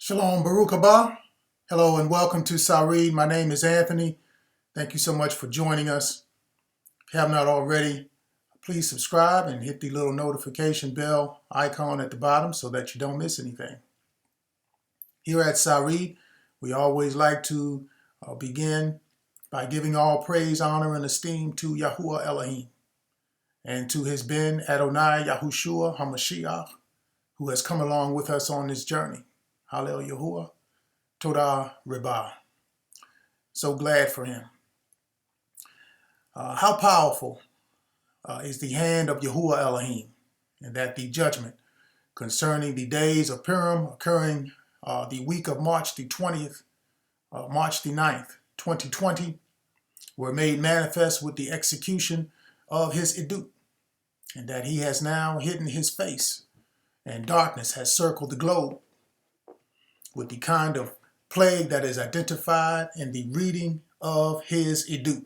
Shalom, Baruch haba. Hello and welcome to Sarid. My name is Anthony. Thank you so much for joining us. If you have not already, please subscribe and hit the little notification bell icon at the bottom so that you don't miss anything. Here at Sarid, we always like to begin by giving all praise, honor, and esteem to Yahuwah Alohiym and to his Ben Adonai Yahushua HaMashiach, who has come along with us on this journey. Hallel Yahuwah, Todah Rebah. So glad for him. How powerful is the hand of Yahuwah Alohiym, and that the judgment concerning the days of Purim occurring the week of March the 20th, March the 9th, 2020, were made manifest with the execution of his edut, and that he has now hidden his face, and darkness has circled the globe with the kind of plague that is identified in the reading of his edut,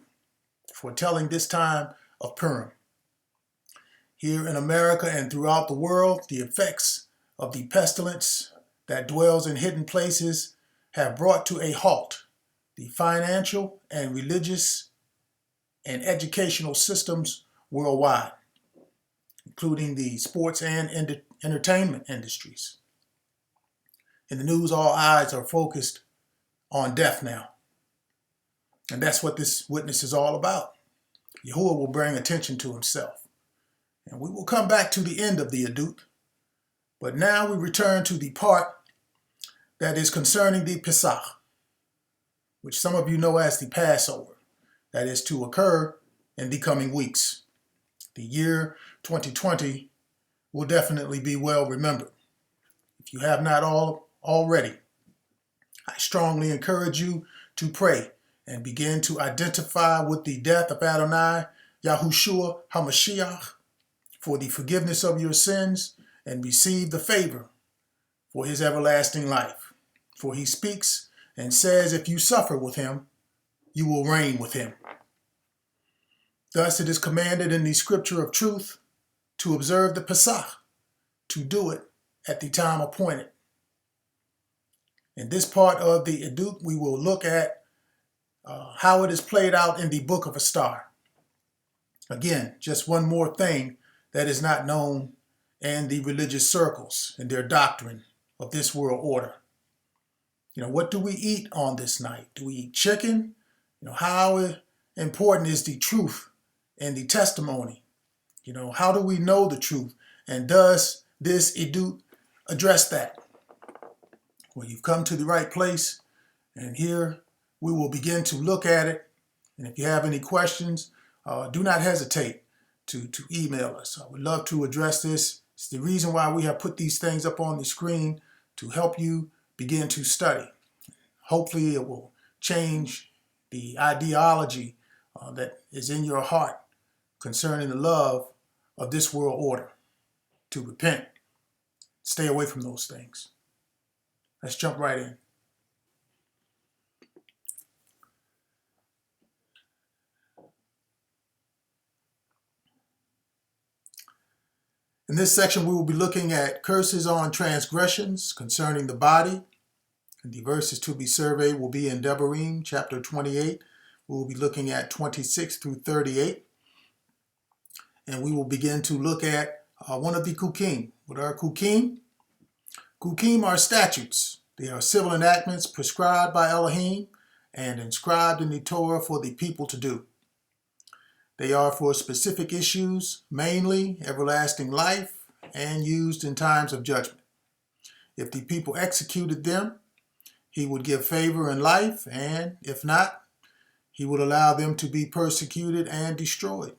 foretelling this time of Purim. Here in America and throughout the world, the effects of the pestilence that dwells in hidden places have brought to a halt the financial and religious and educational systems worldwide, including the sports and entertainment industries. In the news, all eyes are focused on death now. And that's what this witness is all about. Yahuwah will bring attention to himself. And we will come back to the end of the edut. But now we return to the part that is concerning the Pecakh, which some of you know as the Passover, that is to occur in the coming weeks. The year 2020 will definitely be well remembered. If you have not already, I strongly encourage you to pray and begin to identify with the death of Adonai Yahushua HaMashiach for the forgiveness of your sins and receive the favor for his everlasting life. For he speaks and says, if you suffer with him, you will reign with him. Thus it is commanded in the scripture of truth to observe the Pecakh, to do it at the time appointed. In this part of the edut, we will look at how it is played out in the Book of Aster. Again, just one more thing that is not known in the religious circles and their doctrine of this world order. What do we eat on this night? Do we eat chicken? How important is the truth and the testimony? How do we know the truth? And does this edut address that? Well, you've come to the right place, and here we will begin to look at it. And if you have any questions, do not hesitate to email us. I would love to address this. It's the reason why we have put these things up on the screen to help you begin to study. Hopefully it will change the ideology that is in your heart concerning the love of this world order, to repent, stay away from those things. Let's jump right in. In this section, we will be looking at curses on transgressions concerning the body. And the verses to be surveyed will be in Devarim, chapter 28. We will be looking at 26 through 38. And we will begin to look at one of the Kukim. What are Kukim? Kukim are statutes. They are civil enactments prescribed by Alohiym and inscribed in the Torah for the people to do. They are for specific issues, mainly everlasting life, and used in times of judgment. If the people executed them, he would give favor in life, and if not, he would allow them to be persecuted and destroyed.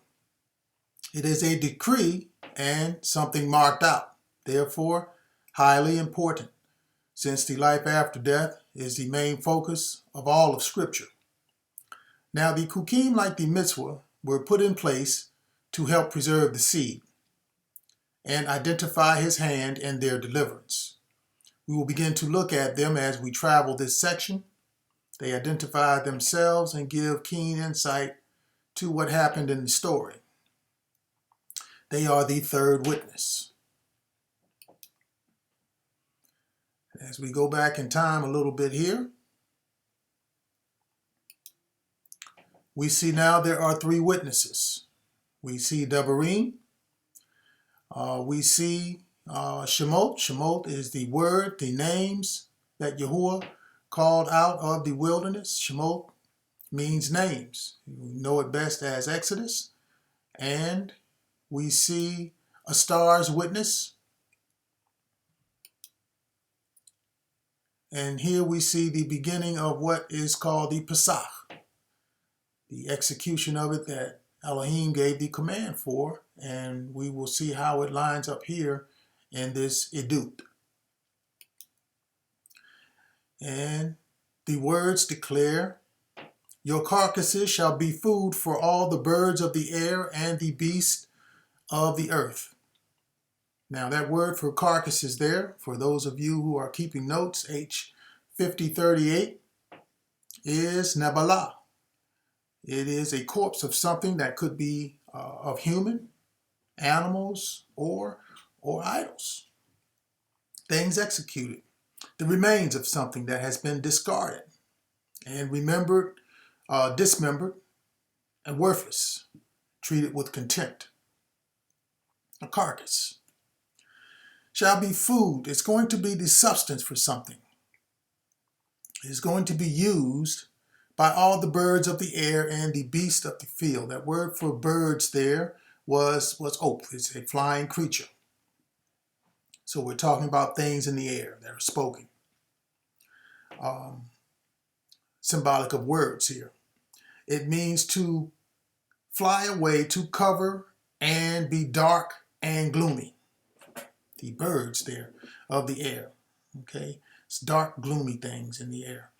It is a decree and something marked out, therefore highly important, since the life after death is the main focus of all of Scripture. Now the Kukim, like the mitzvah, were put in place to help preserve the seed and identify his hand in their deliverance. We will begin to look at them as we travel this section. They identify themselves and give keen insight to what happened in the story. They are the third witness. As we go back in time a little bit here, we see now there are three witnesses. We see Devarim, we see Shemot. Shemot is the word, the names that Yahuwah called out of the wilderness. Shemot means names. We know it best as Exodus. And we see a star's witness. And here we see the beginning of what is called the Pecakh, the execution of it that Alohiym gave the command for. And we will see how it lines up here in this Edut. And the words declare, your carcasses shall be food for all the birds of the air and the beasts of the earth. Now that word for carcasses there, for those of you who are keeping notes, H5038 is Nebalah. It is a corpse of something that could be of human, animals, or idols. Things executed. The remains of something that has been discarded and remembered, dismembered, and worthless, treated with contempt. A carcass shall be food. It's going to be the substance for something. It's going to be used by all the birds of the air and the beasts of the field. That word for birds there was op. It's a flying creature. So we're talking about things in the air that are spoken. Symbolic of words here. It means to fly away, to cover, and be dark and gloomy. The birds there of the air. Okay, it's dark, gloomy things in the air.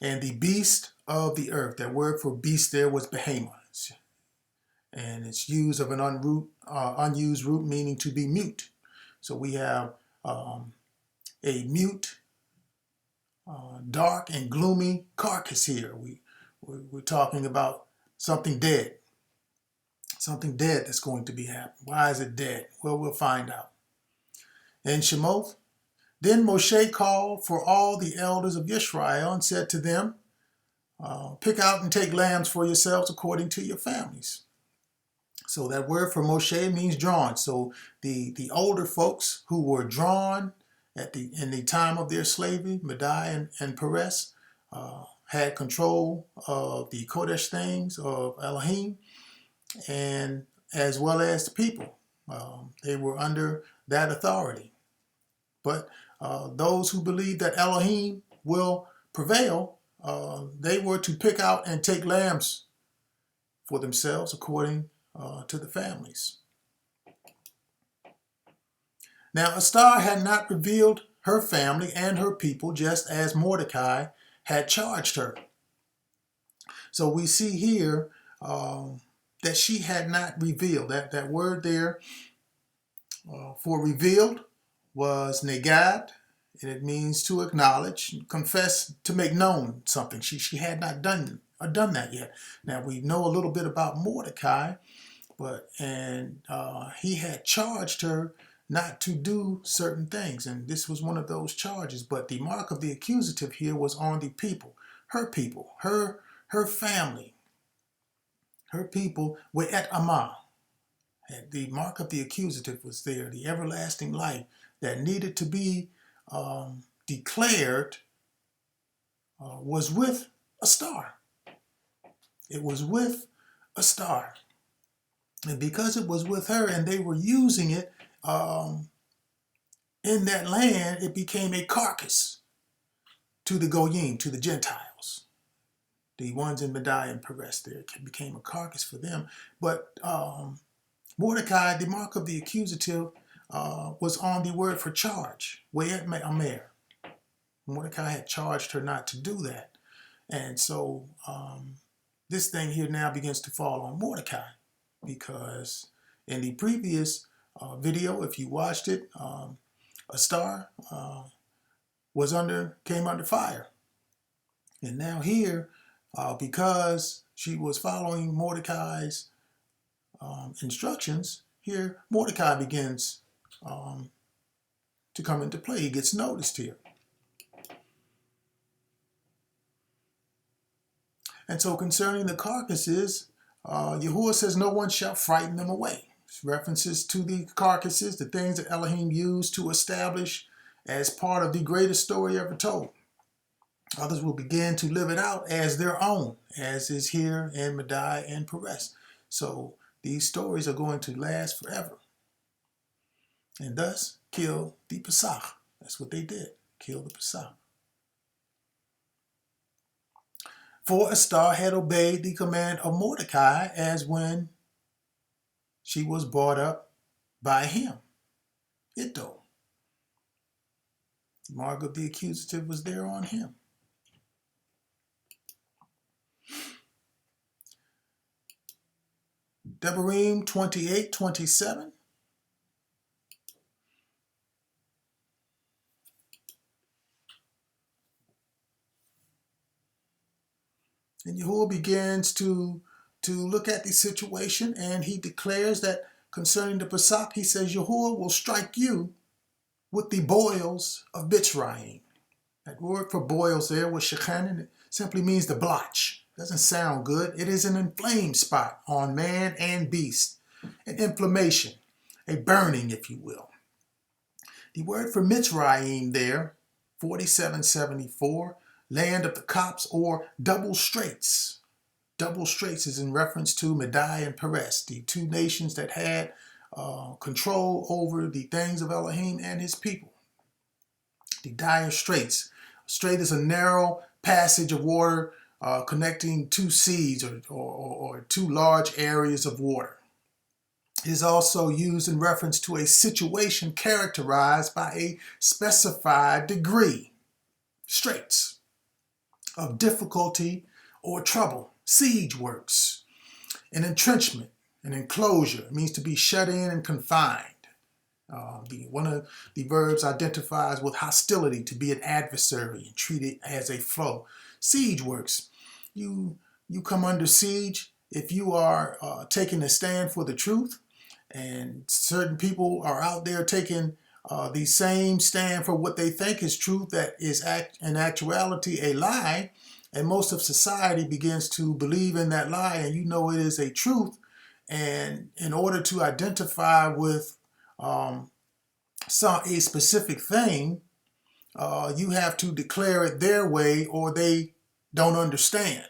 And the beast of the earth. That word for beast there was behemoth. And it's used of an unused root meaning to be mute. So we have a mute, dark and gloomy carcass here. We're talking about something dead. Something dead that's going to be happening. Why is it dead? Well, we'll find out. And Shemoth, then Moshe called for all the elders of Yisrael and said to them, pick out and take lambs for yourselves according to your families. So that word for Moshe means drawn. So the older folks who were drawn in the time of their slavery, Madai and Perez, had control of the Kodesh things of Alohiym, and as well as the people. They were under that authority. But those who believe that Alohiym will prevail, they were to pick out and take lambs for themselves according to the families. Now, Astar had not revealed her family and her people, just as Mordecai had charged her. So we see here that she had not revealed. That word there for revealed was negad, and it means to acknowledge, confess, to make known something. She had not done that yet. Now we know a little bit about Mordecai, and he had charged her not to do certain things, and this was one of those charges. But the mark of the accusative here was on the people, her family, her people were et Amah. And the mark of the accusative was there, the everlasting life that needed to be declared was with a star. It was with a star. And because it was with her and they were using it in that land, it became a carcass to the Goyim, to the Gentiles. The ones in Madai and Perez there, it became a carcass for them. But Mordecai, the mark of the accusative, was on the word for charge. Wayet Amer. Mordecai had charged her not to do that. And so this thing here now begins to fall on Mordecai, because in the previous video, if you watched it, Astar came under fire. And now here, because she was following Mordecai's instructions, here Mordecai begins to come into play. He gets noticed here. And so concerning the carcasses, Yahuwah says no one shall frighten them away. It's references to the carcasses, the things that Alohiym used to establish as part of the greatest story ever told. Others will begin to live it out as their own, as is here in Madai and Perez. So these stories are going to last forever. And thus kill the Pecakh. That's what they did, kill the Pecakh. For Aster had obeyed the command of Mordecai as when she was brought up by him. Itto. The mark of the accusative was there on him. Devarim 28:27. And Yahuwah begins to look at the situation, and he declares that concerning the Pecakh, he says, Yahuwah will strike you with the boils of Mitzrayim. That word for boils there was shechan, and it simply means the blotch. Doesn't sound good. It is an inflamed spot on man and beast, an inflammation, a burning, if you will. The word for Mitzrayim there, 4774, land of the Copts, or double straits. Double straits is in reference to Madai and Perez, the two nations that had control over the things of Alohiym and his people. The dire straits. Strait is a narrow passage of water connecting two seas or two large areas of water. It is also used in reference to a situation characterized by a specified degree, straits, of difficulty or trouble. Siege works. An entrenchment, an enclosure. It means to be shut in and confined. One of the verbs identifies with hostility, to be an adversary and treated as a foe. Siege works. You come under siege if you are taking a stand for the truth, and certain people are out there taking the same stand for what they think is truth that is in actuality a lie, and most of society begins to believe in that lie, and you know it is a truth. And in order to identify with a specific thing, you have to declare it their way, or they don't understand.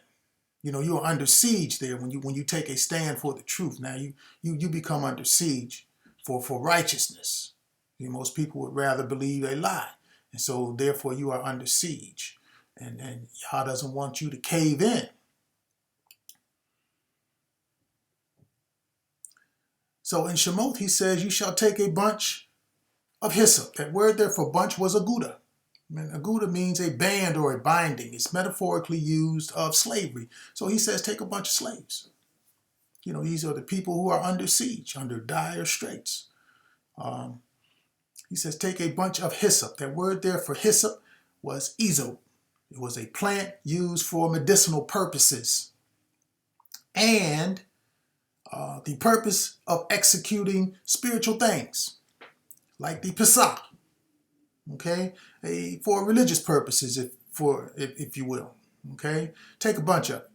You know, you're under siege there when you take a stand for the truth. Now you become under siege for righteousness. You know, most people would rather believe a lie, and so therefore you are under siege, and Yah doesn't want you to cave in. So in Shemot he says, you shall take a bunch of hyssop. That word there for bunch was aguda. And aguda means a band or a binding. It's metaphorically used of slavery. So he says, take a bunch of slaves. You know, these are the people who are under siege, under dire straits. He says, take a bunch of hyssop. That word there for hyssop was izop. It was a plant used for medicinal purposes. And the purpose of executing spiritual things, like the Pecakh. Okay, for religious purposes, if you will. Okay, take a bunch of it.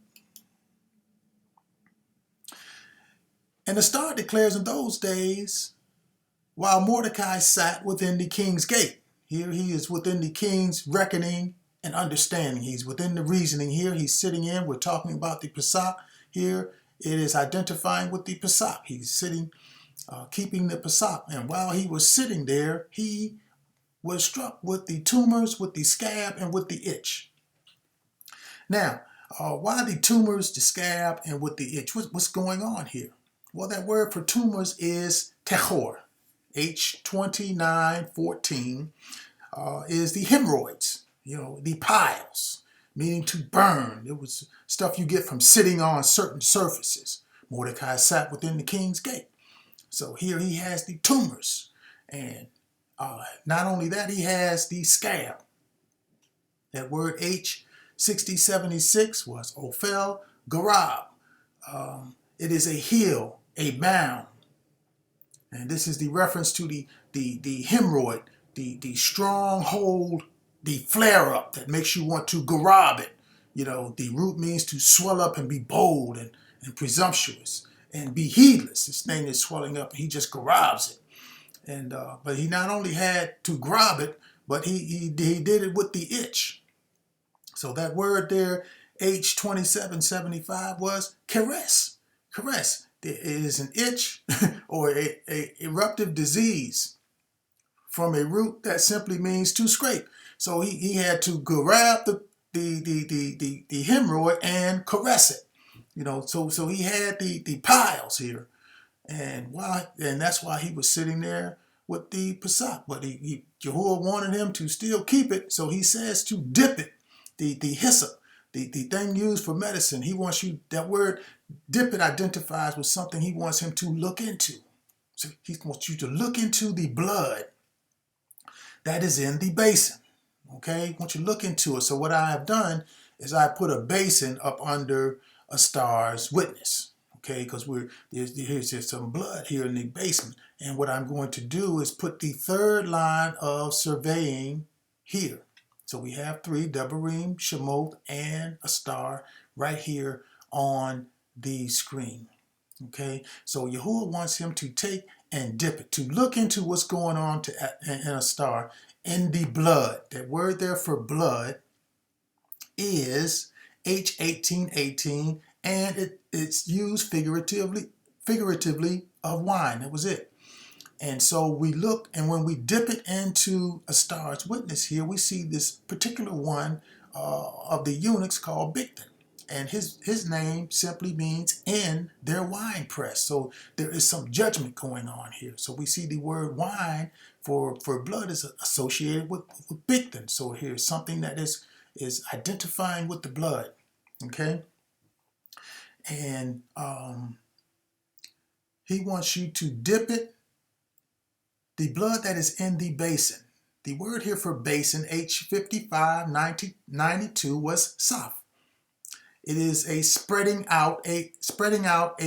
And the star declares in those days, while Mordecai sat within the king's gate. Here he is within the king's reckoning and understanding. He's within the reasoning. Here he's sitting in. We're talking about the Pecakh. Here it is identifying with the Pecakh. He's sitting, keeping the Pecakh. And while he was sitting there, he was struck with the tumors, with the scab, and with the itch. Now, why the tumors, the scab, and with the itch? What's going on here? Well, that word for tumors is techor. H2914 is the hemorrhoids, you know, the piles, meaning to burn. It was stuff you get from sitting on certain surfaces. Mordecai sat within the king's gate. So here he has the tumors, and not only that, he has the scab. That word H6076 was Ophel Garab. It is a heel, a mound. And this is the reference to the hemorrhoid, the stronghold, the flare-up that makes you want to garab it. The root means to swell up and be bold and presumptuous and be heedless. This thing is swelling up, and he just grabs it. And but he not only had to grab it, but he did it with the itch. So that word there, H2775, was caress. Caress. It is an itch or a eruptive disease from a root that simply means to scrape. So he had to grab the hemorrhoid and caress it. So he had the piles here. And that's why he was sitting there with the Pecakh. But Yahuwah wanted him to still keep it, so he says to dip it, the hyssop, the thing used for medicine. He wants you, that word dip it identifies with something he wants him to look into. So he wants you to look into the blood that is in the basin. Okay, I want you to look into it. So what I have done is I put a basin up under a star's witness. Okay, because there's some blood here in the basement. And what I'm going to do is put the third line of surveying here. So we have 3, Devarim, Shemot, and a star right here on the screen. Okay, so Yahuwah wants him to take and dip it, to look into what's going on in a star in the blood. That word there for blood is H1818, and it's used figuratively of wine. That was it. And so we look, and when we dip it into a star's witness here, we see this particular one of the eunuchs called Bigthan. And his name simply means in their wine press. So there is some judgment going on here. So we see the word wine for blood is associated with Bigthan. So here's something that is identifying with the blood. Okay? And he wants you to dip it, the blood that is in the basin. The word here for basin, H5592, was saf. It is a spreading out a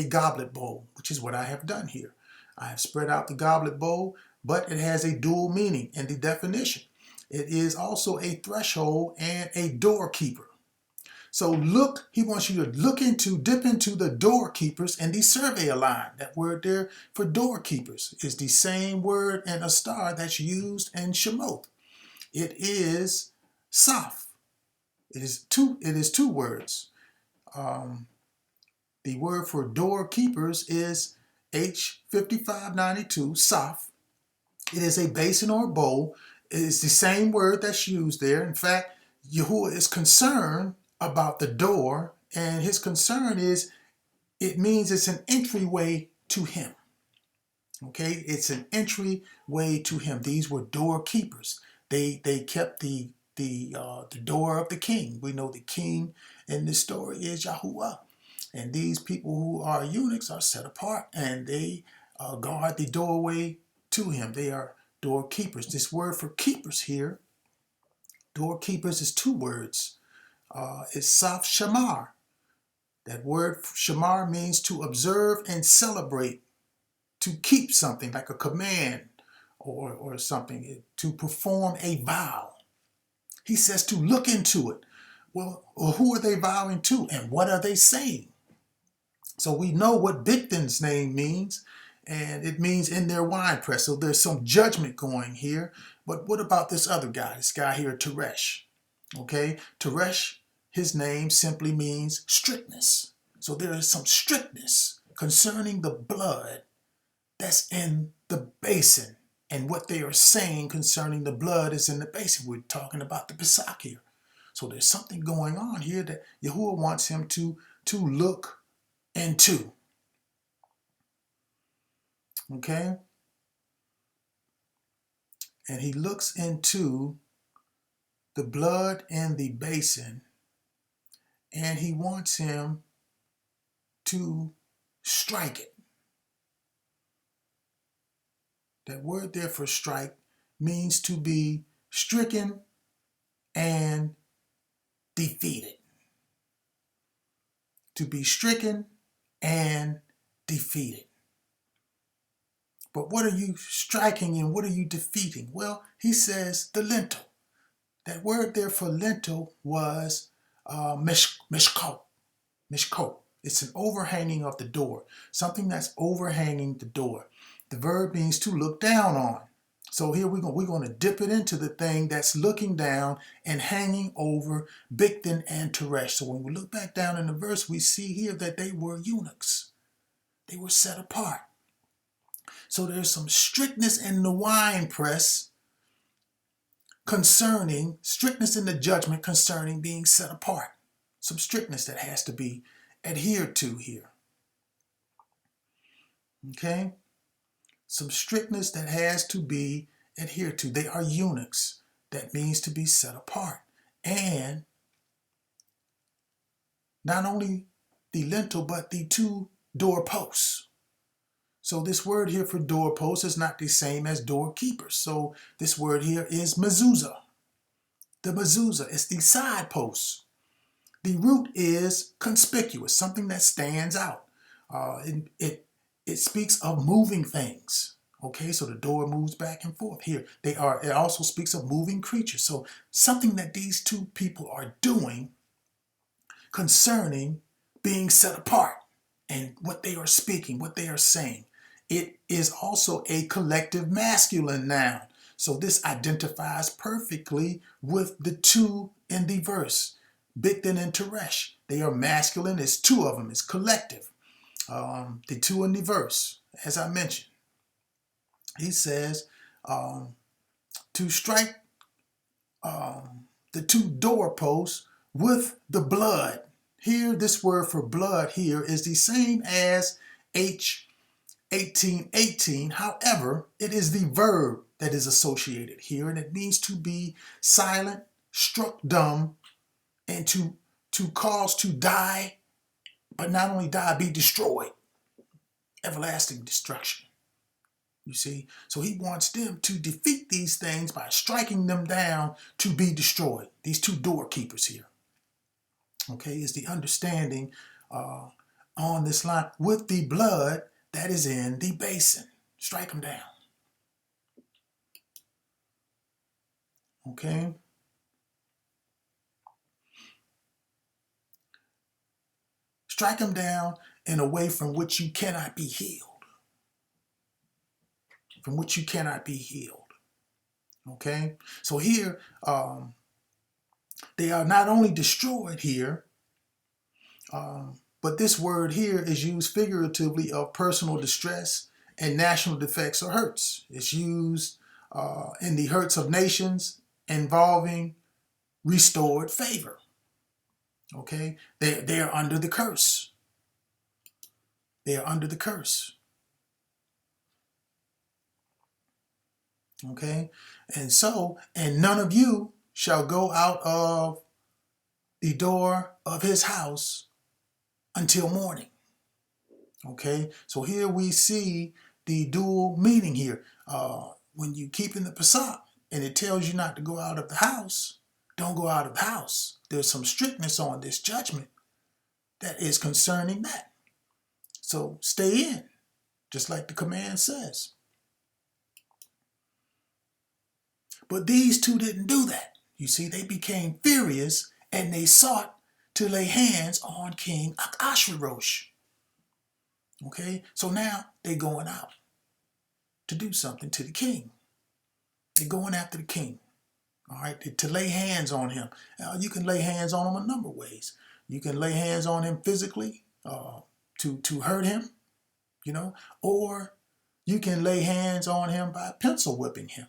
goblet bowl, which is what I have done here. I have spread out the goblet bowl, but it has a dual meaning in the definition. It is also a threshold and a doorkeeper. So look, he wants you to dip into the doorkeepers in the surveyor line. That word there for doorkeepers is the same word in a star that's used in Shemot. It is saf. It is two words. The word for doorkeepers is H5592, saf. It is a basin or bowl. It is the same word that's used there. In fact, Yahuwah is concerned about the door, and his concern is it means it's an entryway to him. Okay, it's an entryway to him. These were doorkeepers. They kept the door of the king. We know the king in this story is Yahuwah, and these people who are eunuchs are set apart, and they guard the doorway to him. They are doorkeepers. This word for keepers here, doorkeepers, is 2 words. Is saf shamar. That word shamar means to observe and celebrate, to keep something like a command or something, to perform a vow. He says to look into it. Well, who are they vowing to, and what are they saying? So we know what Bigthan's name means, and it means in their wine press. So there's some judgment going here. But what about this other guy? This guy here, Teresh. Okay, Teresh, his name simply means strictness. So there is some strictness concerning the blood that's in the basin. And what they are saying concerning the blood is in the basin. We're talking about the Pecakh here. So there's something going on here that Yahuwah wants him to look into. Okay? And he looks into the blood in the basin, and he wants him to strike it. That word there for strike means to be stricken and defeated. To be stricken and defeated. But what are you striking and what are you defeating? Well, he says the lintel. That word there for lintel was mishkot. Mishkot. It's an overhanging of the door, something that's overhanging the door. The verb means to look down on. So here we're going to dip it into the thing that's looking down and hanging over Bigthan and Teresh. So when we look back down in the verse, we see here that they were eunuchs. They were set apart. So there's some strictness in the wine press concerning, strictness in the judgment concerning being set apart. Some strictness that has to be adhered to here. Okay? Some strictness that has to be adhered to. They are eunuchs. That means to be set apart. And not only the lintel, but the two doorposts. So this word here for doorpost is not the same as doorkeepers. So this word here is mezuzah. The mezuzah is the side posts. The root is conspicuous, something that stands out. It speaks of moving things. Okay, so the door moves back and forth. Here, it also speaks of moving creatures. So something that these two people are doing concerning being set apart and what they are speaking, what they are saying. It is also a collective masculine noun. So this identifies perfectly with the two in the verse, Bigthan and Teresh. They are masculine. It's two of them. It's collective. The two in the verse, as I mentioned. He says to strike the two doorposts with the blood. Here, this word for blood here is the same as H1818. However, it is the verb that is associated here, and it means to be silent, struck dumb, and to cause to die, but not only die, be destroyed. Everlasting destruction. You see? So he wants them to defeat these things by striking them down to be destroyed. These two doorkeepers here. Okay, is the understanding on this line with the blood that is in the basin. Strike them down. Okay. Strike them down in a way from which you cannot be healed. From which you cannot be healed. Okay. So here, they are not only destroyed here, but this word here is used figuratively of personal distress and national defects or hurts. It's used in the hurts of nations involving restored favor. Okay, they are under the curse. They are under the curse. Okay, and none of you shall go out of the door of his house until morning. Okay, so here we see the dual meaning here. When you keep in the Pecakh and it tells you not to go out of the house, don't go out of the house. There's some strictness on this judgment that is concerning that. So stay in, just like the command says. But these two didn't do that. You see, they became furious and they sought to lay hands on King Ahasuerus. Okay, so now they're going out to do something to the king. They're going after the king. All right, to lay hands on him. You can lay hands on him a number of ways. You can lay hands on him physically to hurt him, or you can lay hands on him by pencil whipping him,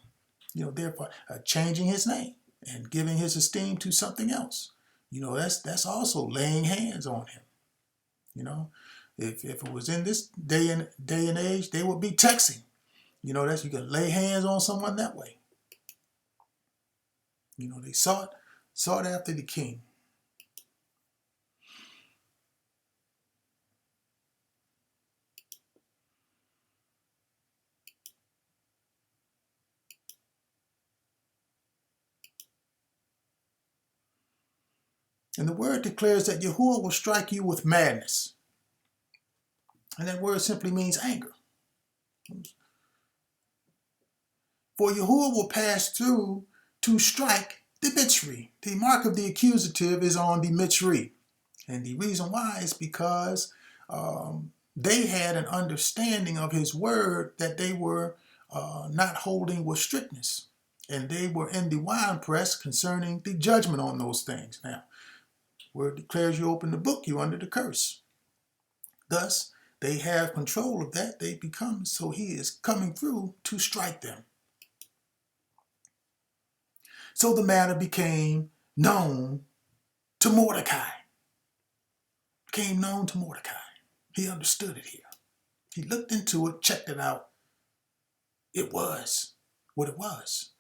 therefore changing his name and giving his esteem to something else. That's also laying hands on him. If it was in this day and age, they would be texting. You can lay hands on someone that way. They sought after the king. And the word declares that Yahuwah will strike you with madness. And that word simply means anger. For Yahuwah will pass through to strike the mitzri. The mark of the accusative is on the mitzri. And the reason why is because they had an understanding of his word that they were not holding with strictness. And they were in the winepress concerning the judgment on those things. Now, word declares you open the book, you're under the curse. Thus, they have control of that. They become, so he is coming through to strike them. So the matter became known to Mordecai. Became known to Mordecai. He understood it here. He looked into it, checked it out. It was what it was.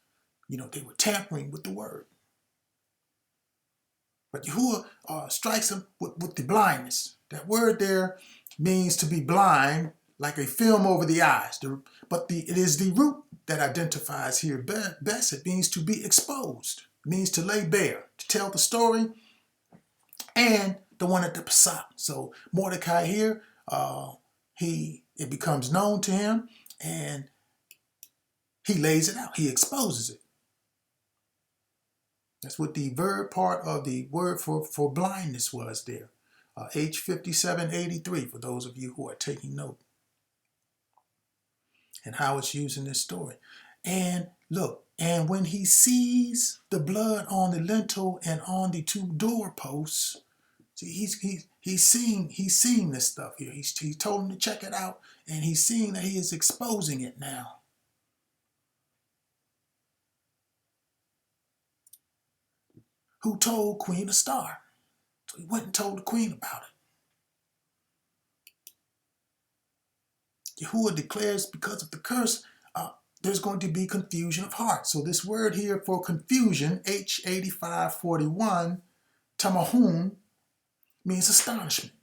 You know, they were tampering with the word. But Yahuwah strikes him with the blindness. That word there means to be blind, like a film over the eyes. It is the root that identifies here best. It means to be exposed. It means to lay bare, to tell the story, and the one at the Pecakh. So Mordecai here, it becomes known to him, and he lays it out. He exposes it. That's what the verb part of the word for blindness was there. H5783 for those of you who are taking note. And how it's used in this story. And look, and when he sees the blood on the lintel and on the two doorposts, see, he's seeing this stuff here. He told him to check it out, and he's seeing that he is exposing it now. Who told Queen Aster? So he went and told the queen about it. Yahuwah declares because of the curse, there's going to be confusion of heart. So this word here for confusion, H8541, tamahum, means astonishment.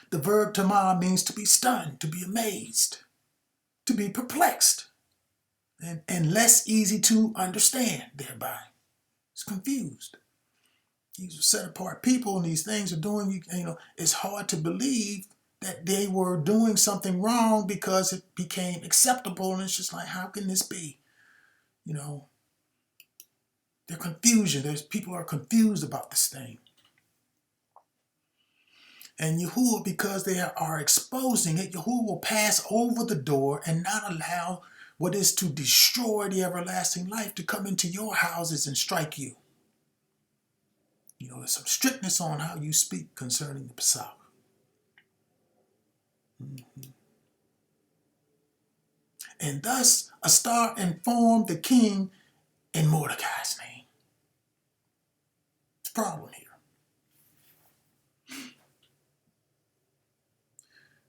The verb tamah means to be stunned, to be amazed, to be perplexed, and less easy to understand thereby. It's confused. These are set apart people, and these things are doing, it's hard to believe that they were doing something wrong because it became acceptable, and it's just like, how can this be? They're confusion. People are confused about this thing. And Yahuwah, because they are exposing it, Yahuwah will pass over the door and not allow what is to destroy the everlasting life to come into your houses and strike you. There's some strictness on how you speak concerning the Pecakh. And thus Aster informed the king in Mordecai's name. It's a problem here.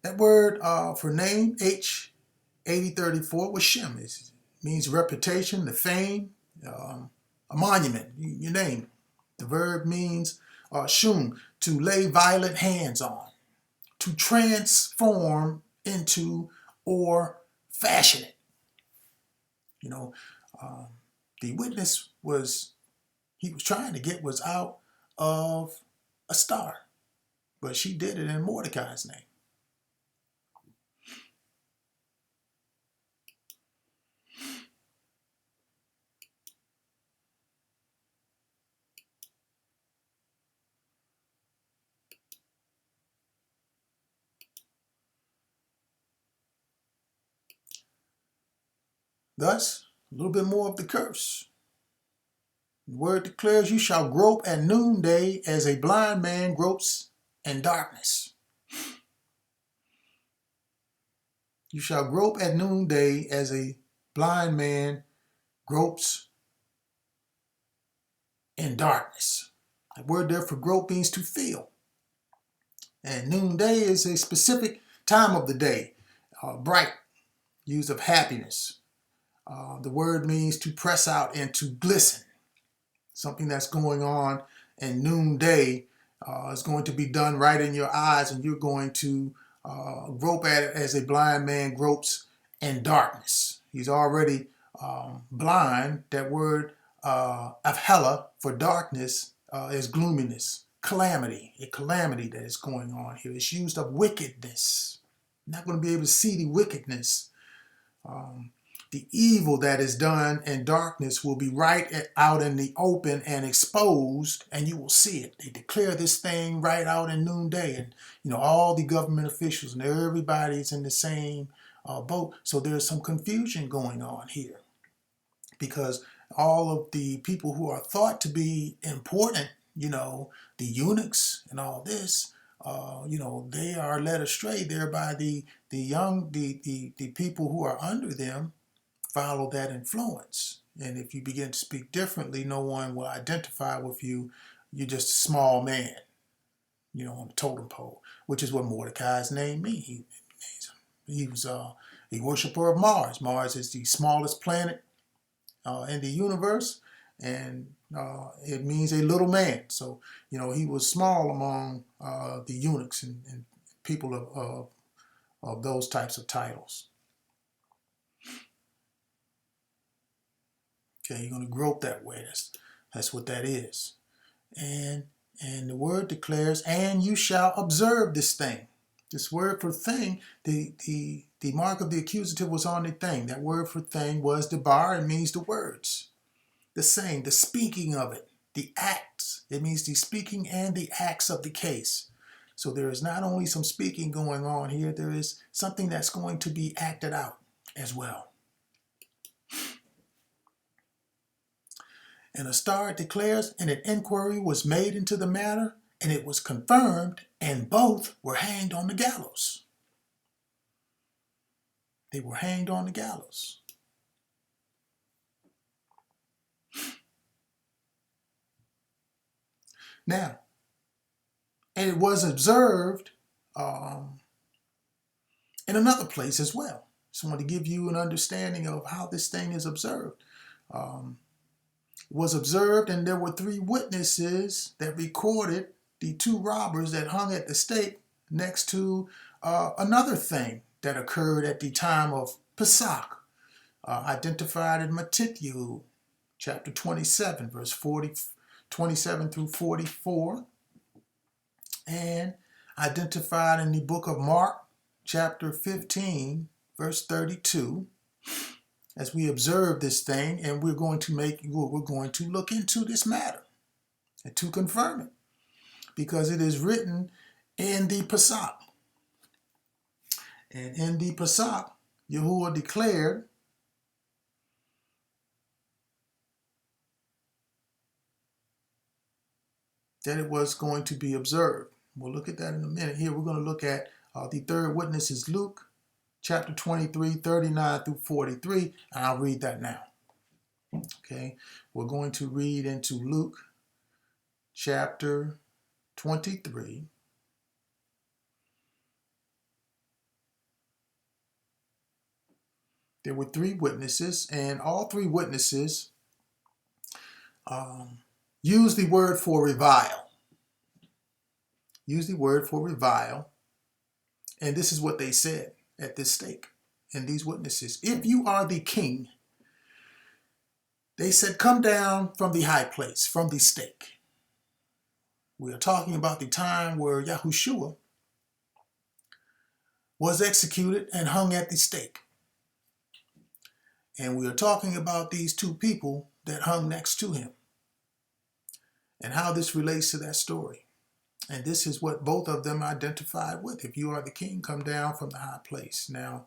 That word for name, H8034, was Shem. It means reputation, the fame, a monument, your name. The verb means shum, to lay violent hands on, to transform into or fashion it. The witness he was trying to get was out of Aster, but she did it in Mordecai's name. Thus, a little bit more of the curse. The word declares, you shall grope at noonday as a blind man gropes in darkness. You shall grope at noonday as a blind man gropes in darkness. The word there for grope means to feel. And noonday is a specific time of the day, bright, use of happiness. The word means to press out and to glisten. Something that's going on in noonday is going to be done right in your eyes, and you're going to grope at it as a blind man gropes in darkness. He's already blind. That word avhela for darkness is gloominess, calamity, a calamity that is going on here. It's used of wickedness. You're not going to be able to see the wickedness. The evil that is done in darkness will be right out in the open and exposed, and you will see it. They declare this thing right out in noonday, and all the government officials and everybody's in the same boat. So there's some confusion going on here, because all of the people who are thought to be important, the eunuchs and all this, they are led astray there by the people who are under them. Follow that influence. And if you begin to speak differently, no one will identify with you. You're just a small man, on the totem pole, which is what Mordecai's name means. He was a worshiper of Mars. Mars is the smallest planet in the universe, and it means a little man. So, he was small among the eunuchs and people of those types of titles. Okay, you're going to grope that way. That's what that is. And the word declares, and you shall observe this thing. This word for thing, the mark of the accusative was on the thing. That word for thing was debar. It means the words, the saying, the speaking of it, the acts. It means the speaking and the acts of the case. So there is not only some speaking going on here, there is something that's going to be acted out as well. And a star declares, and an inquiry was made into the matter, and it was confirmed, and both were hanged on the gallows. They were hanged on the gallows. Now, and it was observed in another place as well. Just want to give you an understanding of how this thing is observed. Was observed, and there were 3 witnesses that recorded the 2 robbers that hung at the stake next to another thing that occurred at the time of Pecakh, identified in Matthew chapter 27, verse 27 through 44, and identified in the book of Mark chapter 15, verse 32. As we observe this thing, and we're going to look into this matter and to confirm it, because it is written in the Pecakh. And in the Pecakh, Yahuwah declared that it was going to be observed. We'll look at that in a minute. Here we're going to look at the third witness is Luke chapter 23, 39 through 43, and I'll read that now. Okay, we're going to read into Luke chapter 23. There were 3 witnesses, and all 3 witnesses use the word for revile. Use the word for revile, and this is what they said at this stake. And these witnesses, if you are the king, they said, come down from the high place, from the stake. We are talking about the time where Yahushua was executed and hung at the stake. And we are talking about these 2 people that hung next to him and how this relates to that story. And this is what both of them identified with. If you are the king, come down from the high place. Now,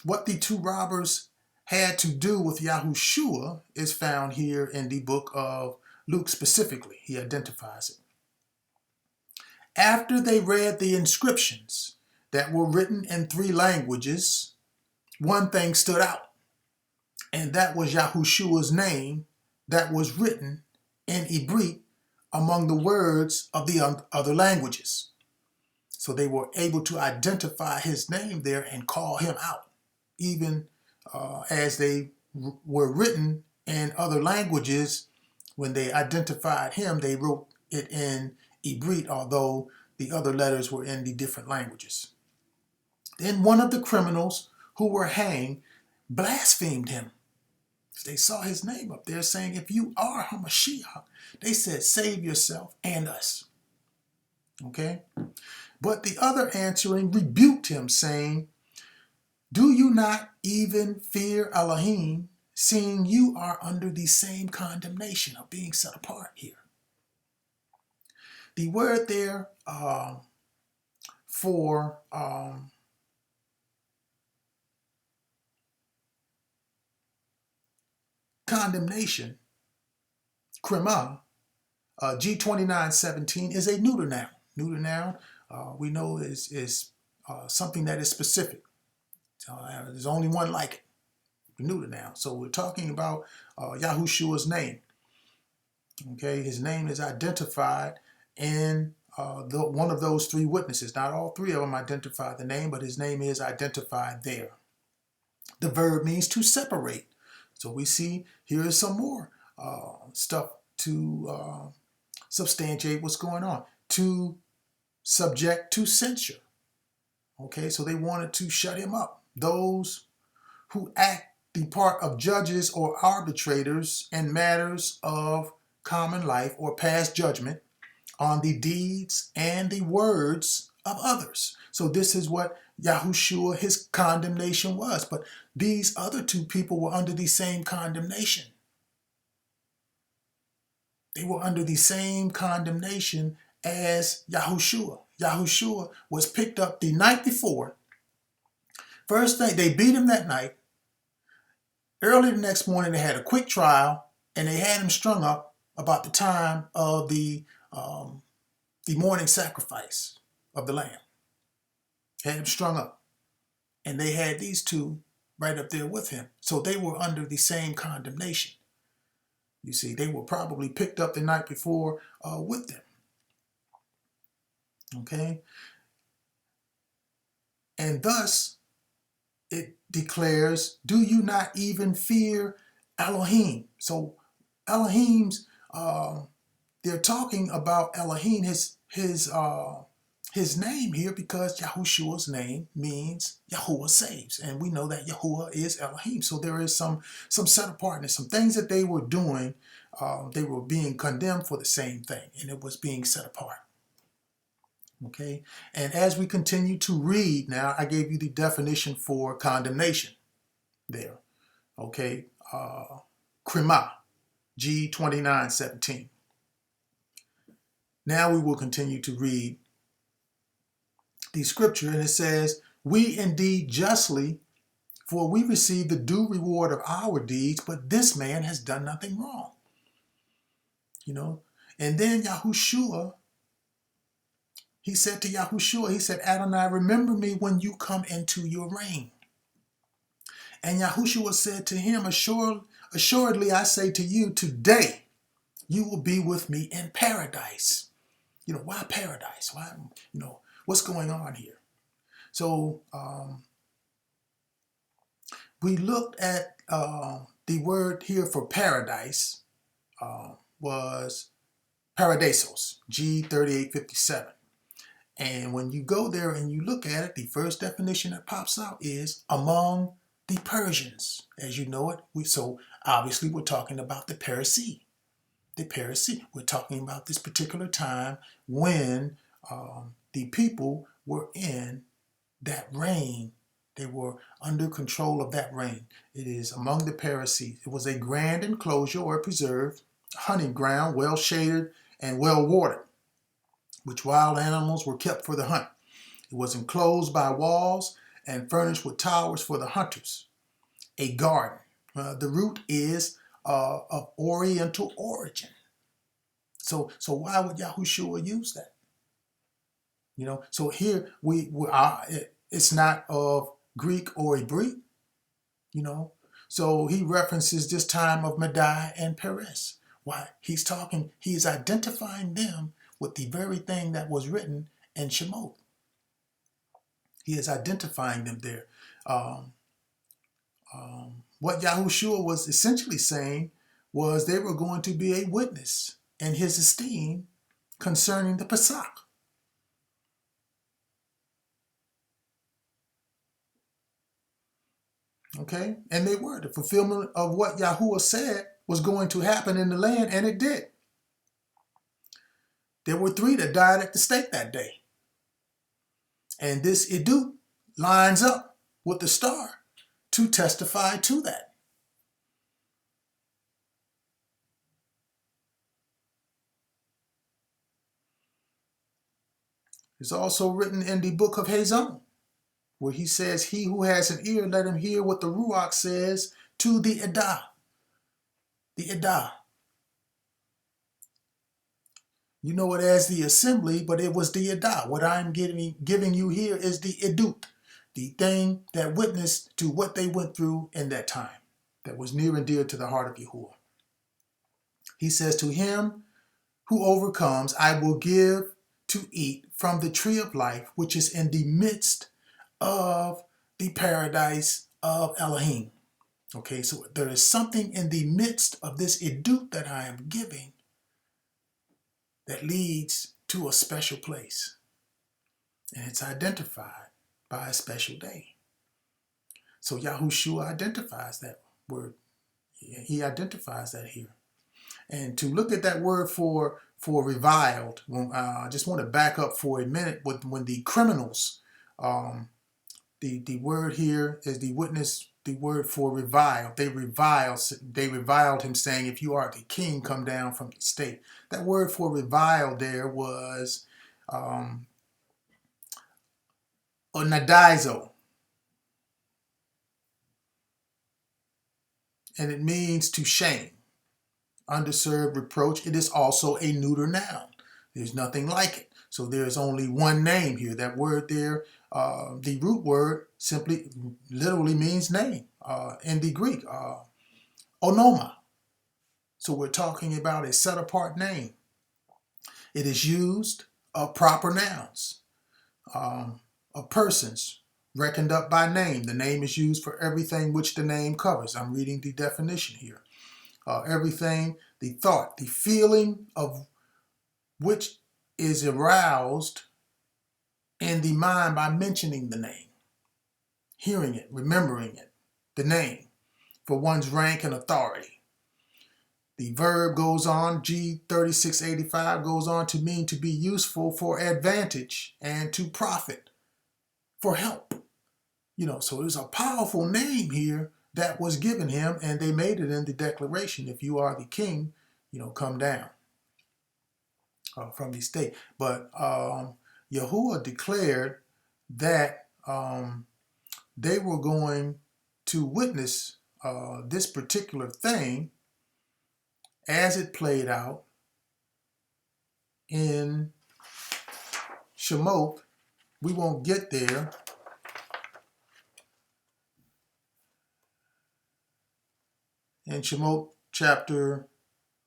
what the 2 robbers had to do with Yahushua is found here in the book of Luke specifically. He identifies it. After they read the inscriptions that were written in 3 languages, one thing stood out, and that was Yahushua's name that was written in Hebrew among the words of the other languages. So they were able to identify his name there and call him out, even as they were written in other languages. When they identified him, they wrote it in Hebrew, although the other letters were in the different languages. Then one of the criminals who were hanged blasphemed him. They saw his name up there saying, if you are Hamashiach, they said, save yourself and us. Okay? But the other answering rebuked him, saying, Do you not even fear Alohiym, seeing you are under the same condemnation of being set apart here? The word there for condemnation, krima, G2917, is a neuter noun. Neuter noun, we know, is something that is specific. There's only one like it, the neuter noun. So we're talking about Yahushua's name. Okay, his name is identified in one of those three witnesses. Not all three of them identify the name, but his name is identified there. The verb means to separate. So we see here is some more stuff to substantiate what's going on. To subject to censure. Okay, so they wanted to shut him up. Those who act the part of judges or arbitrators in matters of common life or pass judgment on the deeds and the words of others. So this is what Yahushua, his condemnation was. But these other two people were under the same condemnation. They were under the same condemnation as Yahushua. Yahushua was picked up the night before. First thing, they beat him that night. Early the next morning, they had a quick trial, and they had him strung up about the time of the morning sacrifice of the lamb. Had him strung up. And they had these two right up there with him. So they were under the same condemnation. You see, they were probably picked up the night before with them. Okay? And thus, it declares, do you not even fear Alohiym? So Elohim's, they're talking about Alohiym, his name here, because Yahushua's name means Yahuwah saves. And we know that Yahuwah is Alohiym. So there is some set apartness, some things that they were doing. They were being condemned for the same thing, and it was being set apart. Okay, and as we continue to read now, I gave you the definition for condemnation there. Okay, krima, G2917. Now we will continue to read the scripture, and it says, we indeed justly, for we receive the due reward of our deeds, but this man has done nothing wrong. You know, and then Yahushua, he said to Yahushua, he said, Adonai, remember me when you come into your reign. And Yahushua said to him, assuredly I say to you, today you will be with me in paradise. You know, why paradise? Why, you know, what's going on here? So we looked at the word here for paradise was paradisos, G3857. And when you go there and you look at it, the first definition that pops out is among the Persians. As you know it, so obviously we're talking about the Parisee. The Parisee. We're talking about this particular time when the people were in that reign. They were under control of that reign. It is among the Parisee. It was a grand enclosure or preserve, hunting ground, well shaded and well watered, which wild animals were kept for the hunt. It was enclosed by walls and furnished with towers for the hunters. A garden. The root is of Oriental origin. So why would Yahushua use that? You know, so here it's not of Greek or Hebrew, you know. So he references this time of Madai and Peres. Why? He's identifying them with the very thing that was written in Shemot. He is identifying them there. What Yahushua was essentially saying was they were going to be a witness in his esteem concerning the Pecakh. Okay? And they were. The fulfillment of what Yahuwah said was going to happen in the land, and it did. There were 3 that died at the stake that day. And this Idut lines up with the star to testify to that. It's also written in the Book of Aster, where he says, he who has an ear, let him hear what the Ruach says to the Edah. The Edah. You know it as the assembly, but it was the Edah. What I'm giving you here is the Edut, the thing that witnessed to what they went through in that time, that was near and dear to the heart of Yahuwah. He says, to him who overcomes, I will give to eat from the tree of life, which is in the midst of the paradise of Alohiym. Okay, so there is something in the midst of this Edut that I am giving that leads to a special place. And it's identified by a special day. So Yahushua identifies that word. He identifies that here. And to look at that word for reviled, I just want to back up for a minute. When the criminals, the word here is the witness, the word for reviled. They reviled him, saying, if you are the king, come down from the state. That word for reviled there was onadizo. And it means to shame, underserved, reproach. It is also a neuter noun. There's nothing like it. So there's only one name here. That word there, the root word simply literally means name in the Greek, onoma. So we're talking about a set apart name. It is used of proper nouns, of persons reckoned up by name. The name is used for everything which the name covers. I'm reading the definition here. Everything, the thought, the feeling of which is aroused in the mind by mentioning the name, hearing it, remembering it, the name, for one's rank and authority. The verb goes on, G3685 goes on to mean to be useful for advantage and to profit, for help. So there's a powerful name here that was given him, and they made it in the declaration. If you are the king, come down from the state. But Yahuwah declared that they were going to witness this particular thing as it played out in Shemot. We won't get there. In Shemot chapter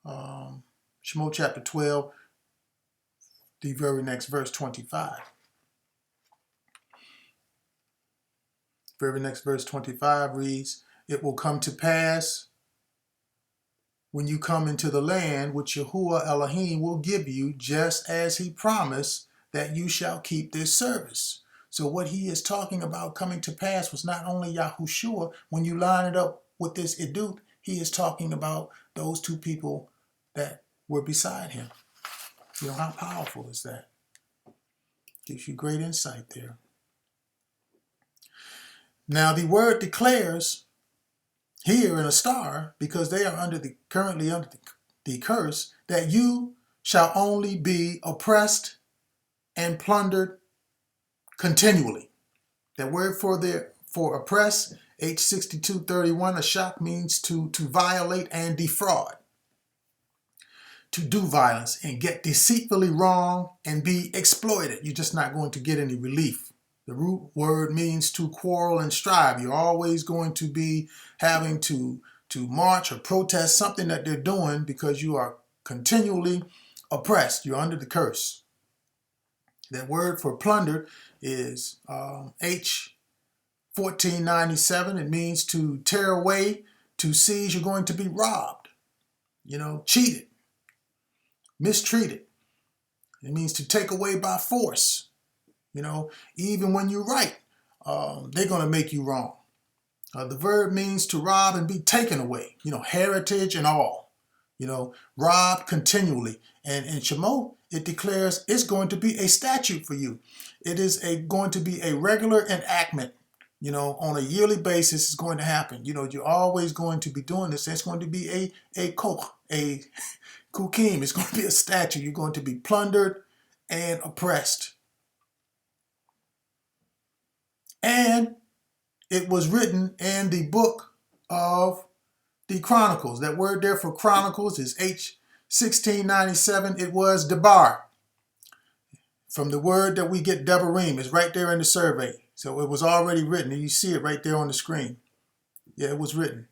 12, the very next verse 25. Very next verse 25 reads, it will come to pass when you come into the land which Yahuwah Alohiym will give you, just as he promised, that you shall keep this service. So what he is talking about coming to pass was not only Yahushua. When you line it up with this Edut, he is talking about those two people that were beside him. How powerful is that? Gives you great insight there. Now the word declares here in a star, because they are currently under the curse, that you shall only be oppressed and plundered continually. That word for oppress, H6231, a shock, means to violate and defraud, to do violence and get deceitfully wrong and be exploited. You're just not going to get any relief. The root word means to quarrel and strive. You're always going to be having to march or protest something that they're doing because you are continually oppressed. You're under the curse. That word for plundered is H1497. It means to tear away, to seize. You're going to be robbed, cheated, mistreated. It means to take away by force. Even when you're right, they're going to make you wrong. The verb means to rob and be taken away, heritage and all, robbed continually. And in Shemot, it declares it's going to be a statute for you. It is going to be a regular enactment on a yearly basis is going to happen. You're always going to be doing this. It's going to be a kukim. It's going to be a statue. You're going to be plundered and oppressed. And it was written in the book of the Chronicles. That word there for Chronicles is H1697. It was Debar. From the word that we get Devarim. It's right there in the survey. So it was already written, and you see it right there on the screen. Yeah, it was written.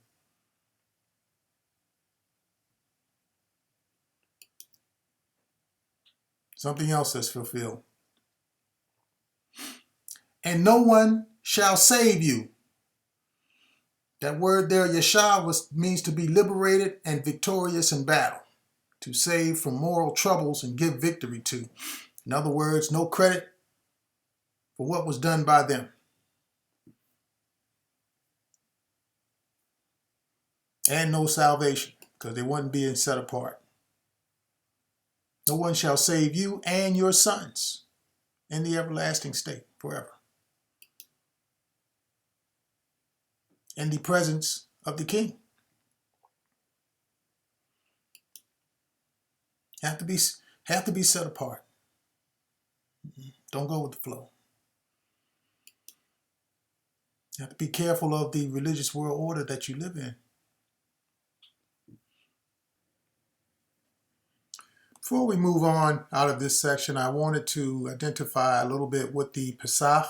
Something else that's fulfilled. And no one shall save you. That word there, Yeshua, means to be liberated and victorious in battle, to save from moral troubles and give victory to. In other words, no credit for what was done by them. And no salvation, because they weren't being set apart. No one shall save you and your sons in the everlasting state forever. In the presence of the King. Have to be set apart. Don't go with the flow. You have to be careful of the religious world order that you live in. Before we move on out of this section, I wanted to identify a little bit with the Pecakh,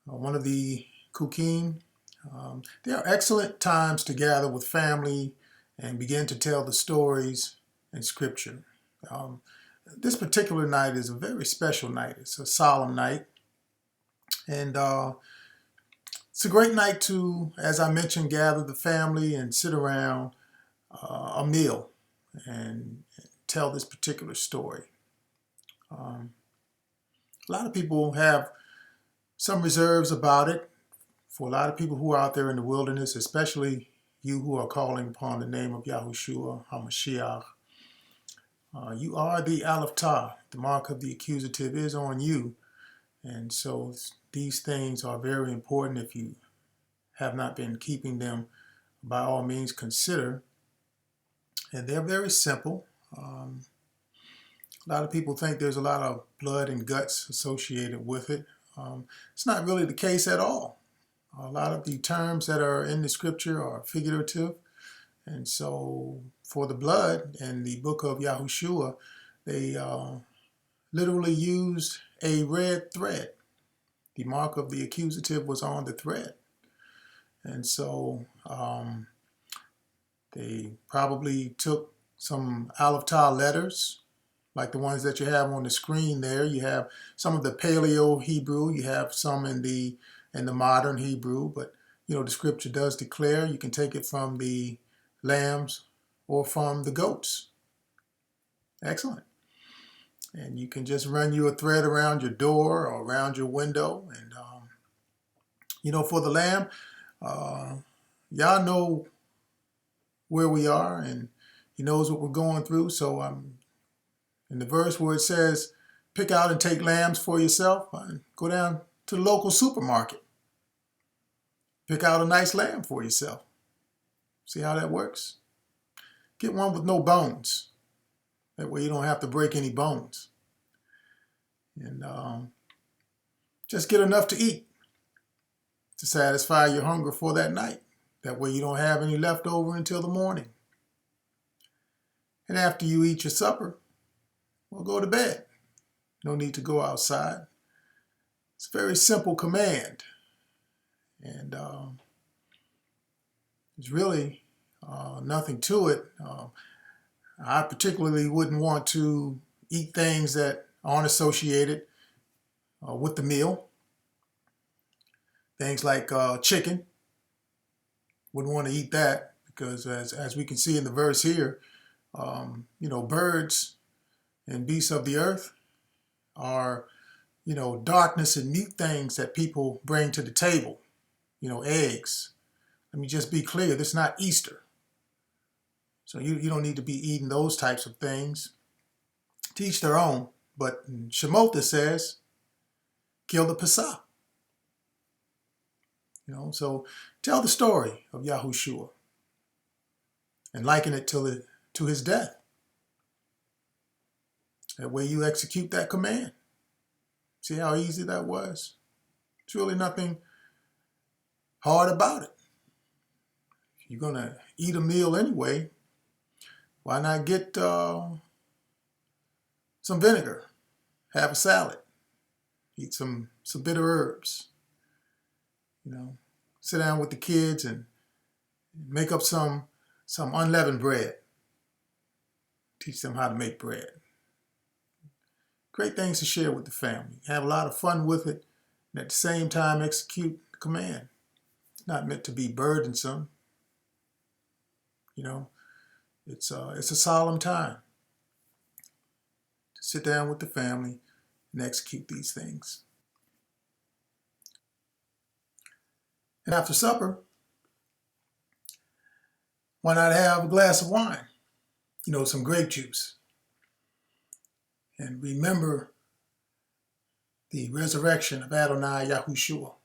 one of the Kukim. They are excellent times to gather with family and begin to tell the stories in Scripture. This particular night is a very special night. It's a solemn night. And it's a great night to, as I mentioned, gather the family and sit around a meal and tell this particular story. A lot of people have some reserves about it. For a lot of people who are out there in the wilderness, especially you who are calling upon the name of Yahushua HaMashiach, you are the Aleph Tah. The mark of the accusative is on you. And so these things are very important. If you have not been keeping them, by all means consider. And they're very simple. A lot of people think there's a lot of blood and guts associated with it. It's not really the case at all. A lot of the terms that are in the scripture are figurative. And so for the blood in the book of Yahushua, they literally used a red thread. The mark of the accusative was on the thread. And so they probably took some Aleph Tah letters, like the ones that you have on the screen there. You have some of the Paleo Hebrew. You have some in the modern Hebrew. But, the scripture does declare you can take it from the lambs or from the goats. Excellent. And you can just run you a thread around your door or around your window. And, for the lamb, y'all know where we are, and he knows what we're going through. So in the verse where it says, pick out and take lambs for yourself, go down to the local supermarket. Pick out a nice lamb for yourself. See how that works? Get one with no bones. That way you don't have to break any bones. And just get enough to eat to satisfy your hunger for that night. That way you don't have any left over until the morning. And after you eat your supper, well, go to bed. No need to go outside. It's a very simple command. And there's really nothing to it. I particularly wouldn't want to eat things that aren't associated with the meal. Things like chicken. Wouldn't want to eat that because as we can see in the verse here, birds and beasts of the earth are, darkness and mute things that people bring to the table. Eggs. Let me just be clear, this is not Easter. So you don't need to be eating those types of things. To each their own. But Shemotha says, kill the Pecakh. So tell the story of Yahushua and liken it to his death. That way you execute that command. See how easy that was? It's really nothing hard about it. If you're going to eat a meal anyway, why not get some vinegar, have a salad, eat some bitter herbs, sit down with the kids and make up some unleavened bread. Teach them how to make bread. Great things to share with the family. Have a lot of fun with it, and at the same time execute the command. It's not meant to be burdensome. It's a solemn time to sit down with the family and execute these things. And after supper, why not have a glass of wine? Some grape juice. And remember the resurrection of Adonai Yahushua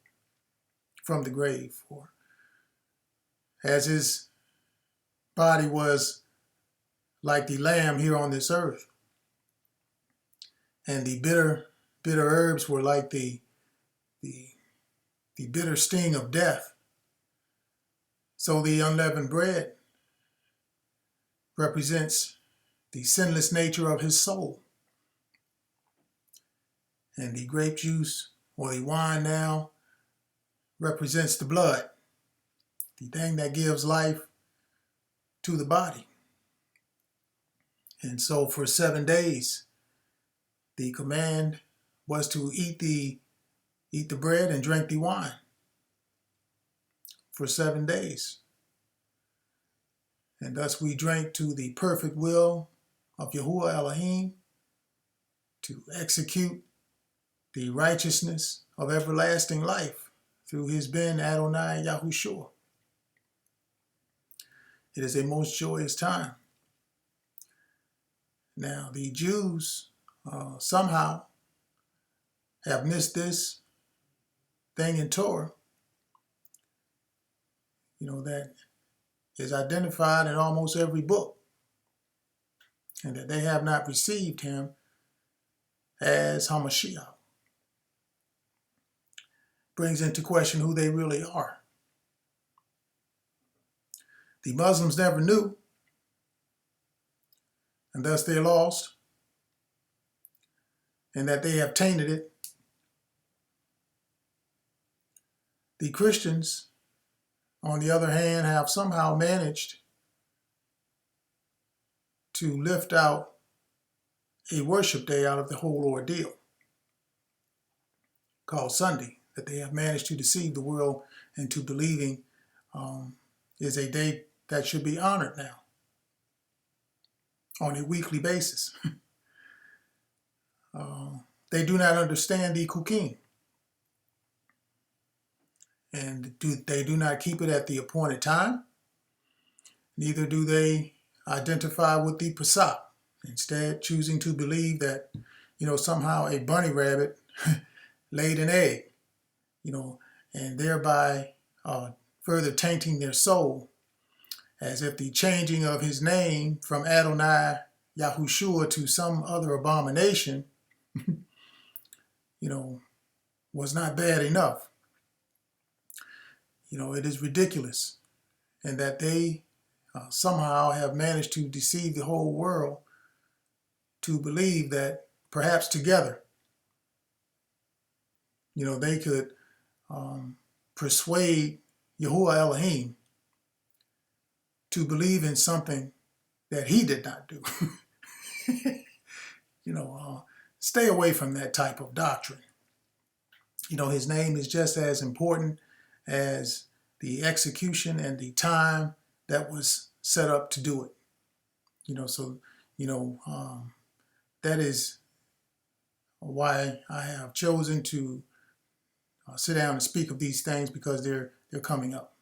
from the grave. For as his body was like the lamb here on this earth, and the bitter herbs were like the bitter sting of death, so the unleavened bread represents the sinless nature of his soul. And the grape juice, or the wine now, represents the blood, the thing that gives life to the body. And so for 7 days, the command was to eat the bread and drink the wine for 7 days. And thus we drank to the perfect will of Yahuwah Alohiym to execute the righteousness of everlasting life through his Ben Adonai Yahushua. It is a most joyous time. Now, the Jews somehow have missed this thing in Torah, that is identified in almost every book, and that they have not received him as Hamashiach. Brings into question who they really are. The Muslims never knew, and thus they're lost, and that they have tainted it. The Christians, on the other hand, have somehow managed to lift out a worship day out of the whole ordeal, called Sunday, that they have managed to deceive the world into believing is a day that should be honored now on a weekly basis. They do not understand the Kukim, and they do not keep it at the appointed time. Neither do they identify with the Pecakh, instead choosing to believe that, somehow a bunny rabbit laid an egg, and thereby further tainting their soul, as if the changing of his name from Adonai Yahushua to some other abomination, was not bad enough. It is ridiculous, and that they somehow have managed to deceive the whole world to believe that perhaps together, they could persuade Yahuwah Alohiym to believe in something that he did not do. Stay away from that type of doctrine. His name is just as important as the execution and the time that was set up to do it. That is why I have chosen to sit down and speak of these things, because they're coming up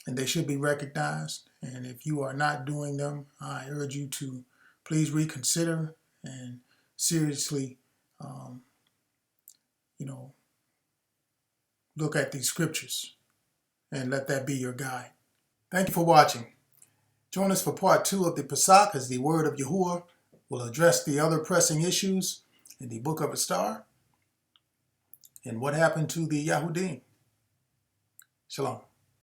and they should be recognized. And if you are not doing them, I urge you to please reconsider and seriously, look at these scriptures and let that be your guide. Thank you for watching. Join us for part 2 of the Pecakh, as the word of Yahuwah will address the other pressing issues in the Book of Aster and what happened to the Alohiym. Shalom.